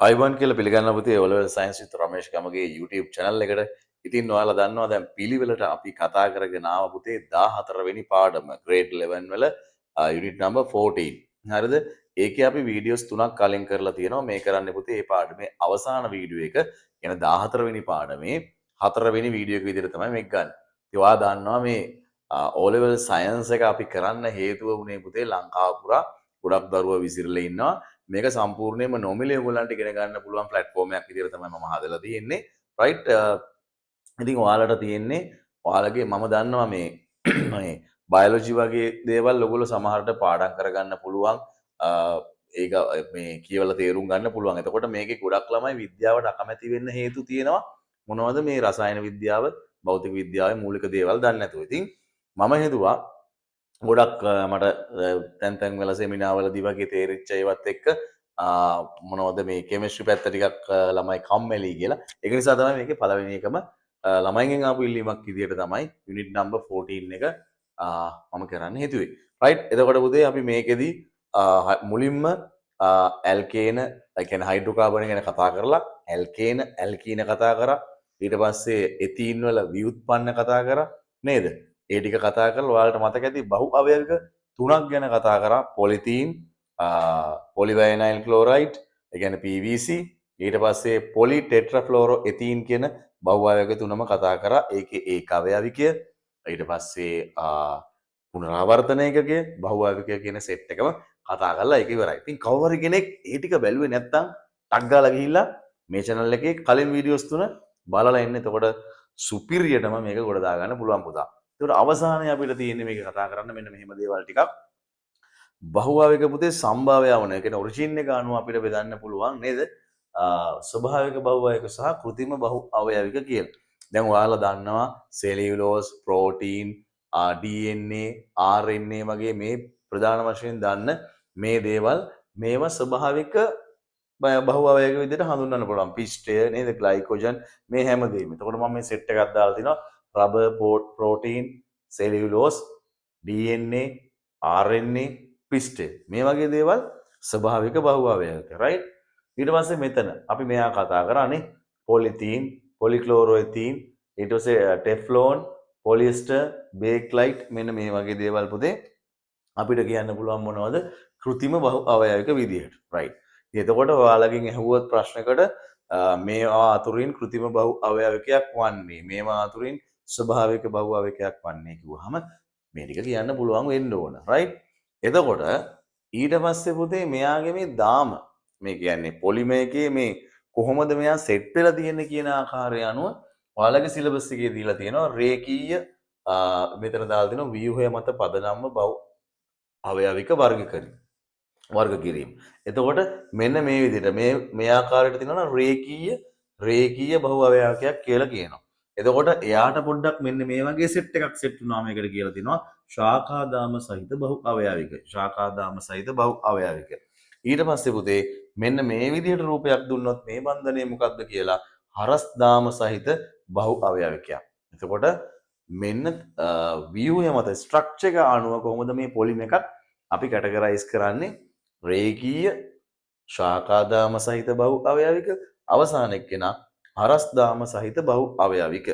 Ivan කියල පිළිගන්න පුතේ O level science with Ramesh Gamage YouTube channel එකට. ඉතින් ඔයාලා දන්නවා දැන් පිළිවෙලට අපි කතා කරගෙන ආව පුතේ 14 වෙනි පාඩම grade 11 වල unit number 14. හරිද? ඒකේ අපි වීඩියෝස් තුනක් කලින් කරලා තියෙනවා. මේ කරන්නේ පුතේ මේ පාඩමේ අවසාන වීඩියෝ එක. එන 14 වෙනි පාඩමේ 4 වෙනි වීඩියෝ එක විදිහට තමයි මේක ගන්න. ඉතින් ඔයා දන්නවා මේ O level science එක අපි කරන්න හේතුව වුණේ පුතේ ලංකාව පුරා ගොඩක් දරුවෝ විසිරලා ඉන්නවා. මේක සම්පූර්ණයෙන්ම නොමිලේ ඔයගොල්ලන්ට ඉගෙන ගන්න පුළුවන් ප්ලැට්ෆෝම් එකක් විදිහට තමයි මම හදලා තියෙන්නේ. රයිට්. ඉතින් ඔයාලට තියෙන්නේ ඔයාලගේ මම දන්නවා මේ මේ බයොලොජි වගේ දේවල් ඔයගොල්ලෝ සමහරට පාඩම් කරගන්න පුළුවන්. ඒක මේ කියවලා තේරුම් ගන්න පුළුවන්. එතකොට මේකේ ගොඩක් ළමයි විද්‍යාවට අකමැති වෙන්න හේතු තියෙනවා. මොනවද මේ රසායන විද්‍යාව, භෞතික විද්‍යාවේ මූලික දේවල් දන්නේ නැතුව. ඉතින් මම හිතුවා ගොඩක් මට තැන් වල සෙමිනාර්වලදී වගේ තේරිච්ච ඒවත් එක්ක මොනවද මේ කෙමිස්ට්‍රි පැත්ත ටිකක් ළමයි කම්මැලි කියලා. ඒක නිසා තමයි මේකේ පළවෙනි එකම ළමයින්ගෙන් ආපු ඉල්ලීමක් විදියට තමයි යුනිට් නම්බර් 14 එක මම කරන්න හිතුවේ. රයිට්. එතකොට පුතේ අපි මේකෙදී මුලින්ම ඇල්කේන, ඒ කියන්නේ හයිඩ්‍රෝකාබන් ගැන කතා කරලා ඇල්කේන, ඇල්කීන කතා කරා. ඊට පස්සේ එතීන් වල ව්‍යුත්පන්න කතා කරා නේද? ඒ ටික කතා කරලා ඔයාලට මතක ඇති බහු අවයවික තුනක් ගැන කතා කරා. පොලිතීන්, පොලිවයිනයිල් ක්ලෝරයිඩ්, ඒ කියන්නේ PVC, ඊට පස්සේ පොලි ටෙට්‍රාෆ්ලෝරෝ එතීන් කියන බහු අවයවික තුනම කතා කරා. ඒකේ ඒක අවයවිකය, ඊට පස්සේ පුනරාවර්තන ඒකකය, බහු අවයවිකය කියන සෙට් එකම කතා කරලා ඒක ඉවරයි. ඉතින් කවුරු කෙනෙක් ඒ ටික බැලුවේ නැත්නම් ටක් ගාලා ගිහිල්ලා මේ channel එකේ කලින් වීඩියෝස් තුන බලලා ඉන්න. එතකොට සුපිරියටම මේක ගොඩ දාගන්න පුළුවන් පුතා. ඒකට අවසානයේ අපිට තියෙන්නේ මේක කතා කරන්න මෙන්න මෙහෙම දේවල් ටිකක්. බහුභාවික පුතේ සම්භාව්‍යවන, ඒ කියන්නේ ඔරිජින් එක අනුව අපිට බෙදන්න පුළුවන් නේද? ස්වභාවික බහුභාවික සහ કૃතිම බහු අවයවික කියලා. දැන් ඔයාලා දන්නවා සෙලියුලෝස්, ප්‍රෝටීන්, DNA, RNA වගේ මේ ප්‍රධාන වශයෙන් දන්න මේ දේවල් මේවා ස්වභාවික බහු අවයවික විදිහට හඳුන්වන්න පුළුවන්. පිස්ටය නේද? ග්ලයිකෝජන්, මේ හැමදේම. එතකොට මම මේ සෙට් එකක් දාලා තිනවා. Rubber, protein, cellulose, DNA, RNA, පිස්ටේ, මේ වගේ දේවල් ස්වභාවික බහු අවයවික. රයිට්. ඊට පස්සේ මෙතන අපි මෙයා කතා කරානේ පොලිතීන්, පොලික්ලෝරෝඑතීන්, ඊට පස්සේ ටෙෆ්ලෝන්, පොලිස්ටර්, බේක්ලයිට්, මෙන්න මේ වගේ දේවල් පුතේ අපිට කියන්න පුළුවන් මොනවද? કૃතිම බහු අවයවික විදිහට. රයිට්. එතකොට ඔයාලගෙන් ඇහුවොත් ප්‍රශ්නකට මේවා අතුරින් કૃතිම බහු අවයවිකයක් වන්නේ, මේවා අතුරින් ස්වභාවික බහු අවයවිකයක් වන්නේ කිව්වහම මේ ටික කියන්න පුළුවන් වෙන්න ඕන. රයිට්. එතකොට ඊට පස්සේ පුතේ මෙයාගේ මේ දාම, මේ කියන්නේ පොලිමර් එකේ මේ කොහොමද මෙයා සෙට් වෙලා තියෙන්නේ කියන ආකාරය අනුව ඔයාලගේ සිලබස් එකේ දීලා තියෙනවා රේඛීය මෙතන දාලා තියෙනවා ව්‍යුහය මත පදනම්ව බහු අවයවික වර්ග කිරීම. එතකොට මෙන්න මේ විදිහට මේ ආකාරයට තියෙනවා රේඛීය බහු අවයවකයක් කියලා කියනවා. එතකොට එයාට පොඩ්ඩක් මෙන්න මේ වගේ සෙට් එකක් සෙට් වුණා මේකට කියලා තිනවා ශාඛාදාම සහිත බහු අවයවික. ශාඛාදාම සහිත බහු අවයවික. ඊට පස්සේ පුතේ මෙන්න මේ විදිහට රූපයක් දුන්නොත් මේ බන්ධනය මොකක්ද කියලා හරස්දාම සහිත බහු අවයවිකයක්. එතකොට මෙන්න ව්‍යුහය මත ස්ට්‍රක්චර් එක අනුව කොහොමද මේ පොලිම එකක් අපි කැටගරයිස් කරන්නේ? රේඛීය, ශාඛාදාම සහිත බහු අවයවික, අවසාන එක්කෙනා හරස්දාම සහිත බහු අවයවික.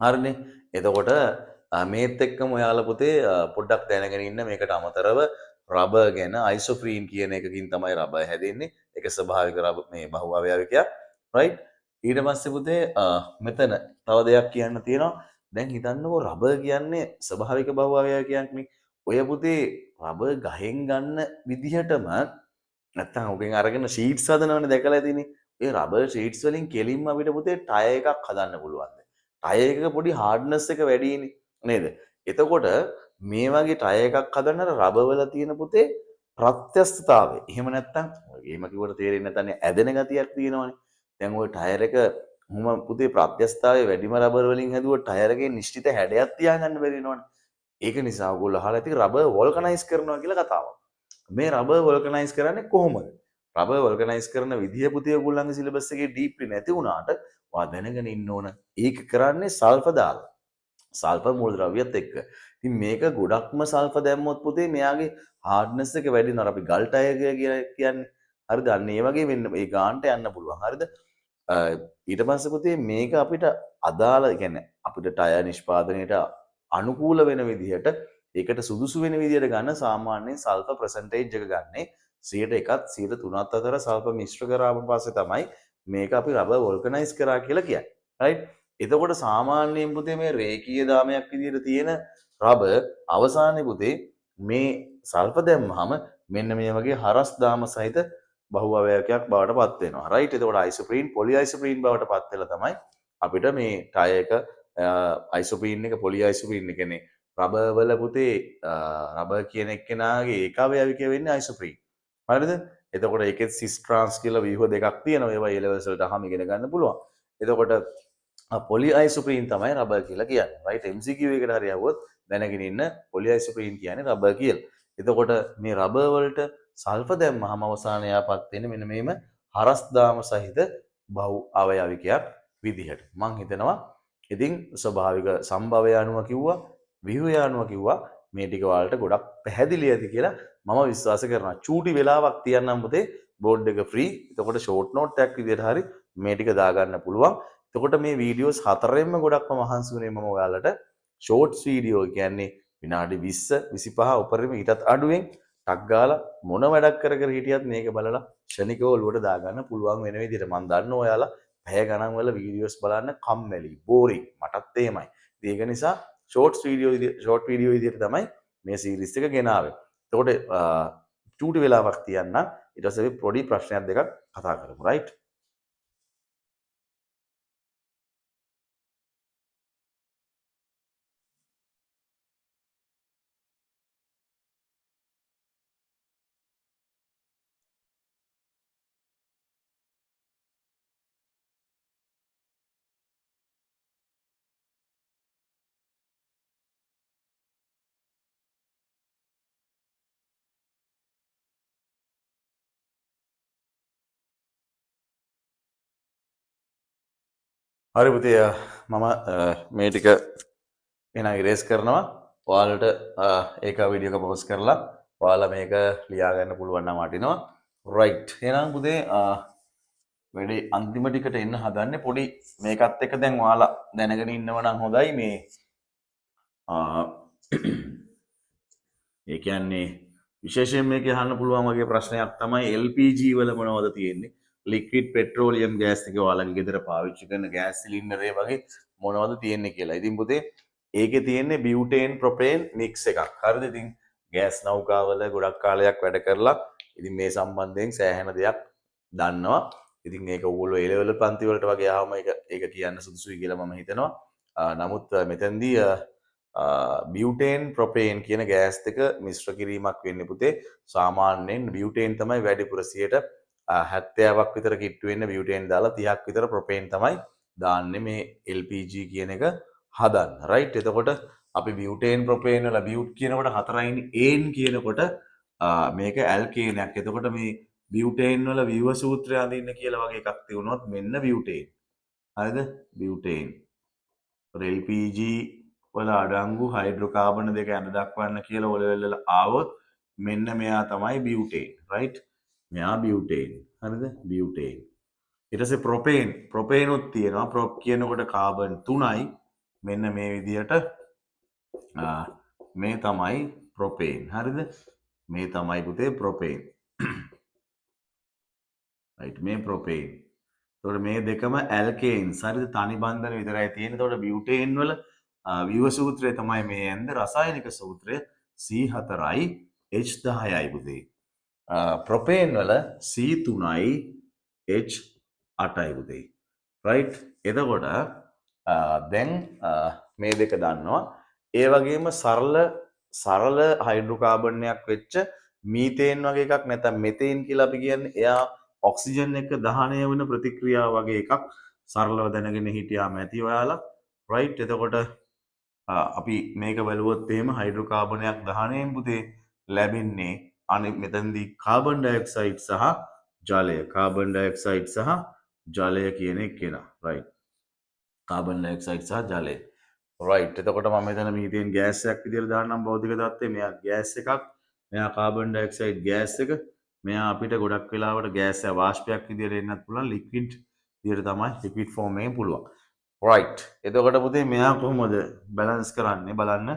හරිනේ. එතකොට මේත් එක්කම ඔයාලා පුතේ පොඩ්ඩක් දැනගෙන ඉන්න මේකට අමතරව රබර් ගැන අයිසෝප්‍රීන් කියන එකකින් තමයි රබර් හැදෙන්නේ. ඒක ස්වභාවික රබර් මේ බහු අවයවිකයක්. රයිට්. ඊට පස්සේ පුතේ මෙතන තව දෙයක් කියන්න තියෙනවා. දැන් හිතන්නකෝ රබර් කියන්නේ ස්වභාවික බහු අවයවිකයක් නේ. ඔය පුතේ රබර් ගහෙන් ගන්න විදිහටම නැත්තම් ඔගෙන් අරගෙන ෂීට්ස් හදනවනේ දැකලා ඇතිනේ. ඒ රබර් ෂීට්ස් වලින් කෙලින්ම අපිට පුතේ ටයර් එකක් හදන්න පුළුවන්. ටයර් එකක පොඩි හાર્ඩ්නස් එක වැඩිනේ නේද? එතකොට මේ වගේ ටයර් එකක් හදන්න රබර් වල තියෙන පුතේ ප්‍රත්‍යස්ථතාවය. එහෙම නැත්තම් එහෙම කිව්වට තේරෙන්නේ නැතනේ ඇදෙන ගතියක් තියෙනවනේ. දැන් ওই ටයර් එක මොහොම පුතේ ප්‍රත්‍යස්ථතාවය වැඩිම රබර් වලින් හැදුවොත් ටයර් එකේ නිශ්චිත හැඩයක් තියාගන්න බැරි වෙනවනේ. ඒක නිසා ඔයගොල්ලෝ අහලා ඇති රබර් වල්කනයිස් කරනවා කියලා කතාවක්. මේ රබර් වල්කනයිස් කරන්නේ කොහොමද? රබර් වල්කනයිස් කරන විදිය පුතේ ඔයගොල්ලන්ගේ සිලබස් එකේ ඩීප්ලි නැති වුණාට ඔයා දැනගෙන ඉන්න ඕන. ඒක කරන්නේ සල්ෆර් දාලා. සල්ෆර් මූලද්‍රව්‍යත් එක්ක. ඉතින් මේක ගොඩක්ම සල්ෆර් දැම්මොත් පුතේ මෙයාගේ හાર્ඩ්නස් එක වැඩි වෙනවා. අපි ගල් ටයර් කියලා කියන්නේ. හරිද? අන්න ඒ වගේ වෙන්න ඒ ගානට යන්න පුළුවන්. හරිද? ඊට පස්සේ පුතේ මේක අපිට අදාළ කියන්නේ අපිට ටයර් නිෂ්පාදනයට අනුකූල වෙන විදිහට ඒකට සුදුසු වෙන විදිහට ගන්න සාමාන්‍යයෙන් සල්ෆර් ප්‍රසන්ටේජ් එක ගන්නේ 101ත් 103ත් අතර සල්ෆර් මිශ්‍ර කරාම පස්සේ තමයි මේක අපි රබර් වොල්කනයිස් කරා කියලා කියන්නේ. රයිට්? එතකොට සාමාන්‍යයෙන් පුතේ මේ රේඛීය දාමයක් විදිහට තියෙන රබර් අවසානයේ පුතේ මේ සල්ෆර් දැම්මහම මෙන්න මේ වගේ හරස් දාම සහිත බහු අවයවයක් බවට පත් වෙනවා. රයිට්? එතකොට අයිසෝප්‍රීන් පොලි අයිසෝප්‍රීන් බවට පත් වෙලා තමයි අපිට මේ ටයර් එක අයිසෝප්‍රීන් එක පොලි අයිසෝප්‍රීන් එක කියන්නේ රබර් වල පුතේ රබර් කියන එක්කෙනාගේ ඒක අවයවිකය වෙන්නේ අයිසෝප්‍රීන්. හරිද? එතකොට ඒකෙත් සිස් ට්‍රාන්ස් කියලා ව්‍යුහ දෙකක් තියෙනවා. ඒවා ඒ ලෙවල්ස් වලට අහම ඉගෙන ගන්න පුළුවන්. එතකොට පොලි අයිසෝප්‍රීන් තමයි රබර් කියලා කියන්නේ. රයිට්? MCQ එකට හරි යවුවොත් දැනගෙන ඉන්න පොලි අයිසෝප්‍රීන් කියන්නේ රබර් කියලා. එතකොට මේ රබර් වලට සල්ෆර් දැම්මහම අවසානයේ යාපත් වෙන්නේ මෙන්න මේම හරස්දාම සහිත බහු අවයවිකයක් විදිහට. මම හිතනවා ඉතින් ස්වභාවික සම්භවය අනුව කිව්වා, ව්‍යුහය අනුව කිව්වා මේ ටික ඔයාලට ගොඩක් පැහැදිලි ඇති කියලා මම විශ්වාස කරනවා. චූටි වෙලාවක් තියන්නම් පුතේ බෝඩ් එක ෆ්‍රී. එතකොට ෂෝට් නෝට් එකක් විදිහට හරි මේ ටික දාගන්න පුළුවන්. එතකොට මේ වීඩියෝස් හතරෙන්ම ගොඩක්ම මහන්සි වුණේ මම ඔයාලට ෂෝට්ස් වීඩියෝ කියන්නේ විනාඩි 20 25 උපරිම ඊටත් අඩුවෙන් ටක් ගාලා මොන වැඩක් කර කර හිටියත් මේක බලලා ෂණිකව ඔලුවට දාගන්න පුළුවන් වෙන විදිහට මම දන්නවා ඔයාලා පැය ගණන් වල වීඩියෝස් බලන්න කම්මැලි බෝරින් මටත් එහෙමයි. ඒක නිසා ෂෝට් වීඩියෝ විදිහට තමයි මේ සීරීස් එක ගෙනාවේ. එතකොට චූටි වෙලාවක් තියන්න ඊට පස්සේ අපි පොඩි ප්‍රශ්නයක් දෙකක් කතා කරමු. රයිට්? හරි පුතේ මම මේ ටික එහෙනම් ඉරේස් කරනවා. ඔයාලට ඒක වීඩියෝ එක පොස් කරලා ඔයාලා මේක ලියා ගන්න පුළුවන් නම් වටිනවා. රයිට්. එහෙනම් පුතේ වැඩි අන්තිම ටිකට එන්න හදන්නේ පොඩි මේකත් එක්ක දැන් ඔයාලා දැනගෙන ඉන්නව නම් හොඳයි මේ ඒ කියන්නේ විශේෂයෙන් මේක අහන්න පුළුවන් වගේ ප්‍රශ්නයක් තමයි LPG වල මොනවද තියෙන්නේ? ලික්විඩ් පෙට්‍රෝලියම් ගෑස් එක ඔයාලගේ ගෙදර පාවිච්චි කරන ගෑස් සිලින්ඩරේ වගේ මොනවද තියෙන්නේ කියලා. ඉතින් පුතේ ඒකේ තියෙන්නේ බියුටේන් ප්‍රොපේන් මික්ස් එකක්. හරිද? ඉතින් ගෑස් නෞකාවල ගොඩක් කාලයක් වැඩ කරලා ඉතින් මේ සම්බන්ධයෙන් සෑහෙන දෙයක් දන්නවා. ඉතින් ඒක ඕගොල්ලෝ ඒ ලෙවල් පන්ති වලට වගේ ආවම ඒක කියන්න සුදුසුයි කියලා මම හිතනවා. නමුත් මෙතෙන්දී බියුටේන් ප්‍රොපේන් කියන ගෑස් දෙක මිශ්‍ර කිරීමක් වෙන්නේ පුතේ. සාමාන්‍යයෙන් බියුටේන් තමයි වැඩිපුර 70ක් විතර කිට්ටු වෙන්න බියුටේන් දාලා 30ක් විතර ප්‍රොපේන් තමයි දාන්නේ මේ LPG කියන එක හදන්න. රයිට්? එතකොට අපි බියුටේන් ප්‍රොපේන් වල බියුට් කියනකොට හතරයින් ඒන් කියනකොට මේක ඇල්කේනයක්. එතකොට මේ බියුටේන් වල ව්‍යුහ සූත්‍රය අඳින්න කියලා වගේ එකක් තියුණොත් මෙන්න බියුටේන්. හරිද? බියුටේන්. LPG වල අඩංගු හයිඩ්‍රෝකාබන දෙක ඇඳ දක්වන්න කියලා ඔලෙවල් ආවොත් මෙන්න මෙයා තමයි බියුටේන්. රයිට්? මෙයා බියුටේන්. හරිද? බියුටේන්. ඊට පස්සේ ප්‍රොපේන් උත් තියෙනවා. ප්‍රොප් කියනකොට කාබන් 3යි. මෙන්න මේ විදිහට මේ තමයි ප්‍රොපේන්. හරිද? මේ තමයි පුතේ ප්‍රොපේන්. රයිට්? මේ ප්‍රොපේන්. එතකොට මේ දෙකම ඇල්කේන්ස්. හරිද? තනි බන්ධන විතරයි තියෙන්නේ. එතකොට බියුටේන් වල ව්‍යුහ සූත්‍රය තමයි මේ ඇන්ද රසායනික සූත්‍රය C4යි H10යි පුතේ. ප්‍රොපේන් වල C3යි H8යි පුතේ. රයිට්? එතකොට දැන් මේ දෙක දන්නවා. ඒ වගේම සරල හයිඩ්‍රෝකාබනයක් වෙච්ච මීතේන් වගේ එකක් නැත්නම් මෙතේන් කියලා අපි කියන්නේ එයා ඔක්සිජන් එක දහනය වෙන ප්‍රතික්‍රියාව වගේ එකක් සරලව දැනගෙන හිටියාම ඇති ඔයාලා. රයිට්? එතකොට අපි මේක බැලුවොත් එහෙම හයිඩ්‍රෝකාබනයක් දහනයෙන් පුතේ ලැබෙන්නේ අනිත් මෙතනදී කාබන් ඩයොක්සයිඩ් සහ ජලය. කාබන් ඩයොක්සයිඩ් සහ ජලය කියන එක කෙනා. රයිට්? කාබන් ඩයොක්සයිඩ් සහ ජලය. රයිට්? එතකොට මම මෙතන මීතේන් ගෑස් එකක් විදිහට දාන්නම් භෞතික தත්ත්වය. මෙයා ගෑස් එකක්. මෙයා කාබන් ඩයොක්සයිඩ් ගෑස් එක. මෙයා අපිට ගොඩක් වෙලාවට ගෑස් එක වාෂ්පයක් විදියට එන්නත් පුළුවන් ලික්විඩ් විදියට තමයි ලික්විඩ් ෆෝම් එකෙන් පුළුවන්. රයිට්. එතකොට පුතේ මෙයා කොහොමද බැලන්ස් කරන්නේ බලන්න.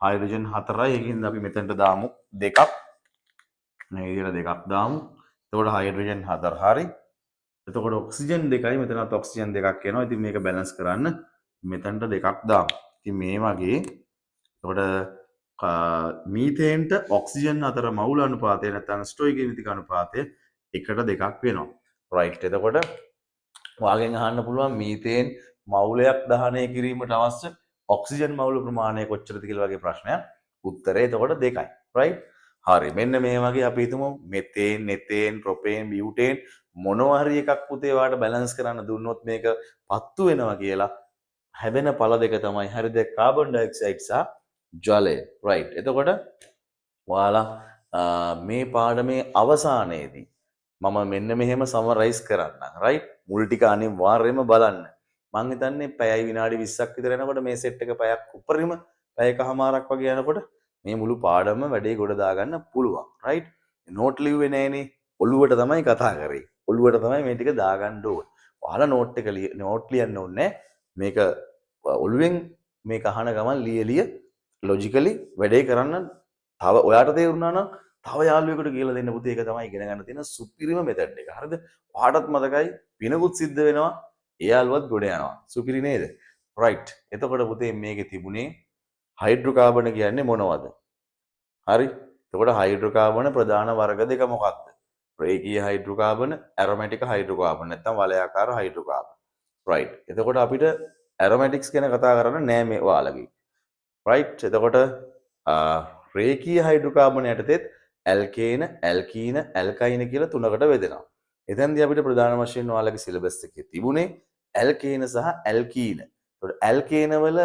හයිඩ්‍රජන් 4යි ඒකින්ද අපි මෙතනට දාමු දෙකක්. මේ විදියට දෙකක් දාමු. එතකොට හයිඩ්‍රජන් 4 හරි. එතකොට ඔක්සිජන් 2යි මෙතනත් ඔක්සිජන් 2ක් එනවා. ඉතින් මේක බැලන්ස් කරන්න මෙතනට දෙකක් දාමු. ඉතින් මේ වගේ එතකොට මීතේන්ට ඔක්සිජන් අතර මවුල අනුපාතය නැත්නම් ස්ටොයිකිනෙටික් අනුපාතය 1:2ක් වෙනවා. රයිට්. එතකොට ඔයාගෙන් අහන්න පුළුවන් මීතේන් මවුලයක් දහනය කිරීමට අවශ්‍ය ඔක්සිජන් මවුල ප්‍රමාණය කොච්චරද කියලා වගේ ප්‍රශ්නයක්. උත්තරේ එතකොට 2යි. රයිට්. හරි. මෙන්න මේ වගේ අපි හිතමු මෙතේන්, එතේන්, ප්‍රොපේන්, බියුටේන් මොනවා හරි එකක් පුතේ ඔයාලට බැලන්ස් කරන්න දුන්නොත් මේක පත්තු වෙනවා කියලා. හැදෙන පළ දෙක තමයි හරිද කාබන් ඩයොක්සයිඩ් සහ ජලය. රයිට්. එතකොට ඔයාලා මේ පාඩමේ අවසානයේදී මම මෙන්න මෙහෙම සමරයිස් කරන්නම්. රයිට්. මුල් ටික අනිවාර්යයෙන්ම බලන්න. මං හිතන්නේ පැයයි විනාඩි 20ක් විතර යනකොට මේ සෙට් එක පැයක් උඩරිම පැයකමාරක් වගේ යනකොට මේ මුළු පාඩම වැඩේ ගොඩ දාගන්න පුළුවන්. රයිට්. නෝට් ලිව්වේ නෑනේ. ඔළුවට තමයි කතා කරේ. ඔළුවට තමයි මේ ටික දාගන්න ඕන. ඔයාලා නෝට් එක නෝට් ලියන්න ඕනේ මේක ඔළුවෙන් මේක අහන ගමන් ලියලිය ලොජිකලි වැඩේ කරන්න තව ඔයාට තේරුණා නම් තව යාළුවෙකුට කියලා දෙන්න පුතේ ඒක තමයි ඉගෙන ගන්න තියෙන සුපිරිම මෙතඩ් එක. හරිද? ඔයාටත් මතකයි පිනකුත් සිද්ධ වෙනවා. ඒ යාළුවත් ගොඩ යනවා. සුපිරි නේද? රයිට්. එතකොට පුතේ මේකේ තිබුණේ හයිඩ්‍රෝකාබන කියන්නේ මොනවද? හරි. එතකොට හයිඩ්‍රෝකාබන ප්‍රධාන වර්ග දෙක මොකක්ද? රේඛීය හයිඩ්‍රෝකාබන, ඇරොමැටික් හයිඩ්‍රෝකාබන නැත්නම් වලයාකාර හයිඩ්‍රෝකාබන. රයිට්. එතකොට අපිට ඇරොමැටික්ස් ගැන කතා කරන්න නෑ මේ ඔයාලගේ. රයිට්. එතකොට රේඛීය හයිඩ්‍රෝකාබන යටතේත් ඇල්කේන, ඇල්කීන, ඇල්කයින කියලා තුනකට බෙදෙනවා. එතෙන්දී අපිට ප්‍රධාන වශයෙන් ඔයාලගේ සිලබස් එකේ තිබුණේ ඇල්කේන සහ ඇල්කීන. එතකොට ඇල්කේන වල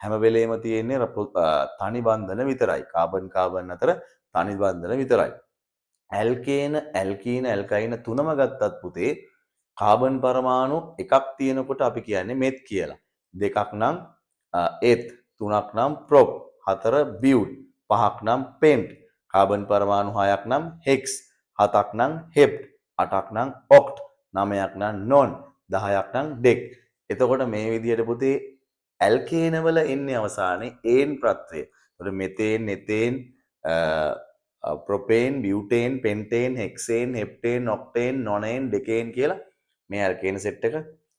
හැම වෙලේම තියෙන්නේ තනි බන්ධන විතරයි. කාබන් කාබන් අතර තනි බන්ධන විතරයි. ඇල්කේන, ඇල්කීන, ඇල්කයින තුනම ගත්තත් පුතේ කාබන් පරමාණු එකක් තියෙනකොට අපි කියන්නේ මෙත් කියලා. දෙකක් නම් ඒත්, තුනක් නම් ප්‍රොප්, හතර බියුට්, පහක් නම් පෙන්ට්, කාබන් පරමාණු හයක් නම් හෙක්ස්, හතක් නම් හෙප්ට්, අටක් නම් ඔක්ට්, නවයක් නම් නොන්, 10ක් නම් ඩෙක්. එතකොට මේ විදිහට පුතේ ඇල්කේන වල එන්නේ අවසානයේ ඒන් ප්‍රත්‍යය. එතකොට මෙතේන්, එතේන්, ප්‍රොපේන්, බියුටේන්, පෙන්ටේන්, හෙක්සේන්, හෙප්ටේන්, ඔක්ටේන්, නොනේන්, ඩෙකේන් කියලා මේ ඇල්කේන සෙට් එක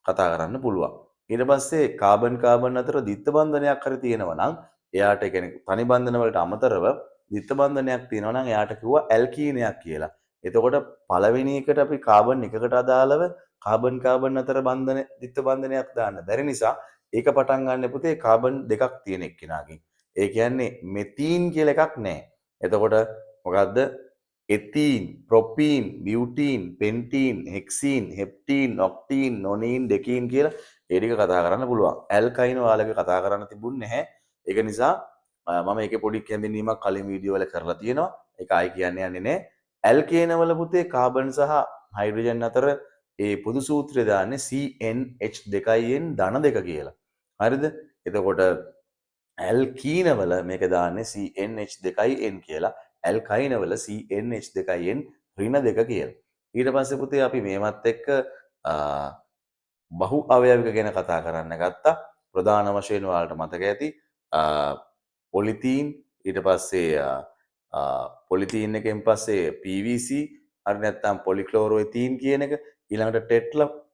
කතා කරන්න පුළුවන්. ඊට පස්සේ කාබන් කාබන් අතර ද්විත්ව බන්ධනයක් හරි තියෙනවා නම් එයාට ඒ කියන්නේ තනි බන්ධන වලට අමතරව ද්විත්ව බන්ධනයක් තියෙනවා නම් එයාට කිව්වා ඇල්කීනයක් කියලා. එතකොට පළවෙනි එකට අපි කාබන් එකකට අදාළව කාබන් කාබන් අතර බන්ධන ද්විත්ව බන්ධනයක් දාන්න බැරි නිසා ඒක පටන් ගන්න පුතේ කාබන් දෙකක් තියෙන එක්කෙනාගෙන්. ඒ කියන්නේ මෙතීන් කියලා එකක් නැහැ. එතකොට මොකද්ද? එතීන්, ප්‍රොපීන්, බියුටීන්, පෙන්ටීන්, හෙක්සීන්, හෙප්ටීන්, ඔක්ටීන්, නොනීන්, ඩෙකීන් කියලා ඒ ටික කතා කරන්න පුළුවන්. ඇල්කයින් ඔයාලගේ කතා කරන්න තිබුණේ නැහැ. ඒක නිසා මම ඒකේ පොඩි කැඳිනීමක් කලින් වීඩියෝ වල කරලා තියෙනවා. ඒක ආයි කියන්නේ නැහැ. ඇල්කේන වල පුතේ කාබන් සහ හයිඩ්‍රජන් අතර ඒ පොදු සූත්‍රය දාන්නේ CnH2n ධන 2 කියලා. හරිද? එතකොට ඇල්කීන වල මේක දාන්නේ CnH2n කියලා. ඇල්කයින වල CnH2n ඍණ 2 කියලා. ඊට පස්සේ පුතේ අපි මේවත් එක්ක බහු අවයවික ගැන කතා කරන්න ගත්තා. ප්‍රධාන වශයෙන් ඔයාලට මතක ඇති පොලිතීන්, ඊට පස්සේ පොලිතීන් එකෙන් පස්සේ PVC, හරි නැත්නම් පොලික්ලෝරෝ එතීන් කියන එක, ඊළඟට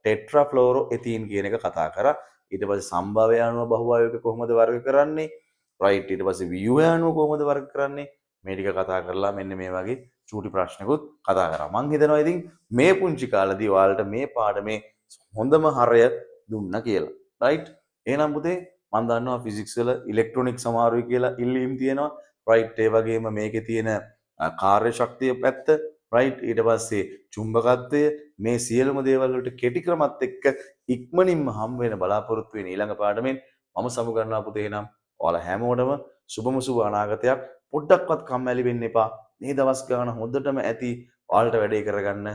ටෙට්‍රාෆ්ලෝරෝ එතීන් කියන එක කතා කරා. ඊට පස්සේ සම්භාව්‍ය අණුව බහු අවයවික කොහොමද වර්ග කරන්නේ? රයිට්. ඊට පස්සේ ව්‍යුහ අණුව කොහොමද වර්ග කරන්නේ? මේ ටික කතා කරලා මෙන්න මේ වගේ චූටි ප්‍රශ්නකුත් කතා කරා. මං හිතනවා ඉතින් මේ පුංචි කාලේදී ඔයාලට මේ පාඩමේ හොඳම හරය දුන්නා කියලා. රයිට්. එහෙනම් පුතේ මම දන්නවා ෆිසික්ස් වල ඉලෙක්ට්‍රොනික සමාරුයි කියලා ඉල්ලීම් තියෙනවා. රයිට්. ඒ වගේම මේකේ තියෙන කාර්ය ශක්තිය පැත්ත, රයිට්. ඊට පස්සේ චුම්බකත්වය, මේ සියලුම දේවල් වලට කෙටි ක්‍රමත් එක්ක ඉක්මනින්ම හම් වෙන බලාපොරොත්තු වෙන ඊළඟ පාඩමෙන් මම සමු ගන්නවා පුතේ. එහෙනම් ඔයාලා හැමෝටම සුබම සුබ අනාගතයක්. පොඩ්ඩක්වත් කම්මැලි වෙන්න එපා. මේ දවස් ගාන හොඳටම ඇති ඔයාලට වැඩේ කරගන්න.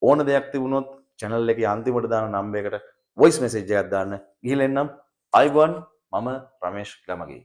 ඕන දෙයක් තිබුණොත් channel එකේ අන්තිමට දාන නම්බරයකට voice message එකක් දාන්න. ගිහින් එන්නම්. අයිබෝන්. මම රමේෂ් ගමගේ.